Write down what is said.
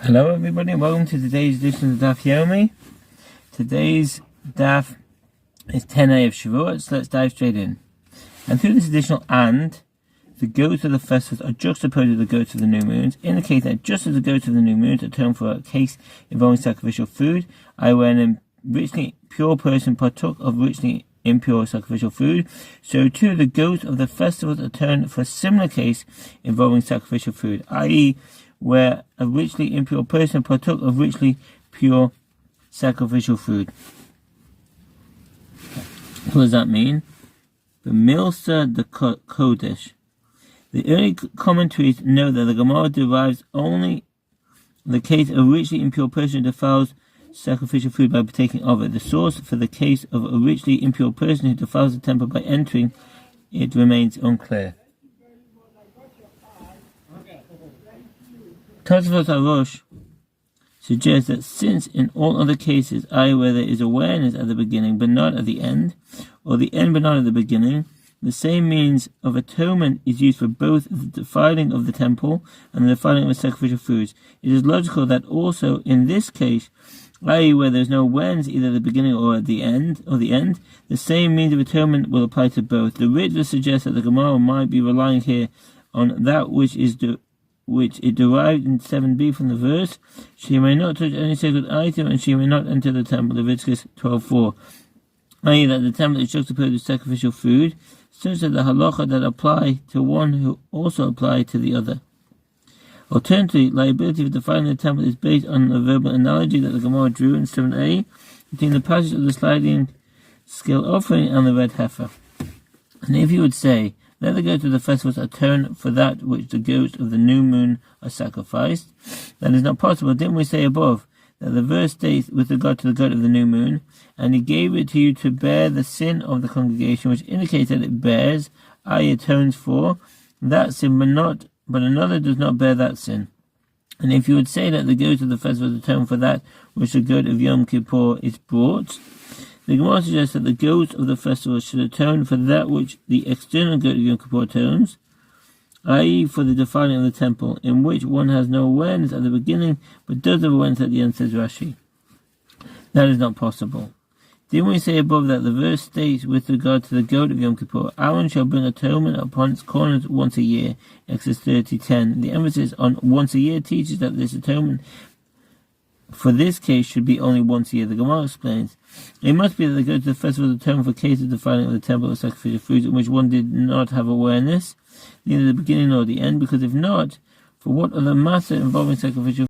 Hello everybody, welcome to today's edition of Daf Yomi. Today's Daf is 10a of Shevuot, so let's dive straight in. And through this additional the goats of the festivals are juxtaposed with the goats of the new moons, indicating that just as the goats of the new moons atone for a case involving sacrificial food, i.e. when a richly pure person partook of richly impure sacrificial food, so too the goats of the festivals atone for a similar case involving sacrificial food, i.e. where a richly impure person partook of richly pure sacrificial food. What does that mean? The Milsa the Kodesh. The early commentaries know that the Gemara derives only the case of a richly impure person who defiles sacrificial food by partaking of it. The source for the case of a richly impure person who defiles the temple by entering it remains unclear. Tosafot Arosh suggests that since in all other cases, i.e. where there is awareness at the beginning but not at the end, or the end but not at the beginning, the same means of atonement is used for both the defiling of the temple and the defiling of sacrificial foods. It is logical that also in this case, i.e. where there is no awareness either at the beginning or at the end, the same means of atonement will apply to both. The Ritva suggests that the Gemara might be relying here on that which it derived in 7b from the verse, she may not touch any sacred item and she may not enter the temple, Leviticus 12:4, i.e. that the temple is juxtaposed with sacrificial food, such that the halacha that apply to one who also apply to the other. Alternatively, liability for defiling the temple is based on the verbal analogy that the Gemara drew in 7a between the passage of the sliding scale offering and the red heifer. And if you would say, let the goats of the festivals atone for that which the goats of the new moon are sacrificed, that is not possible. Didn't we say above that the verse states with regard to the goat of the new moon, and he gave it to you to bear the sin of the congregation, which indicates that it bears, i.e. atones for, that sin, but another does not bear that sin. And if you would say that the goats of the festivals atone for that which the goat of Yom Kippur is brought, the Gemara suggests that the goats of the festival should atone for that which the external goat of Yom Kippur atones, i.e. for the defiling of the temple, in which one has no awareness at the beginning, but does have awareness at the end, says Rashi. That is not possible. Didn't we say above that the verse states with regard to the goat of Yom Kippur, Aaron shall bring atonement upon its corners once a year, Exodus 30:10. The emphasis on once a year teaches that this atonement for this case should be only once a year. The Gemara explains, it must be that the goats of the festival atone for cases of defiling of the temple of sacrificial foods in which one did not have awareness, neither the beginning nor the end, because if not, for what other matter involving sacrificial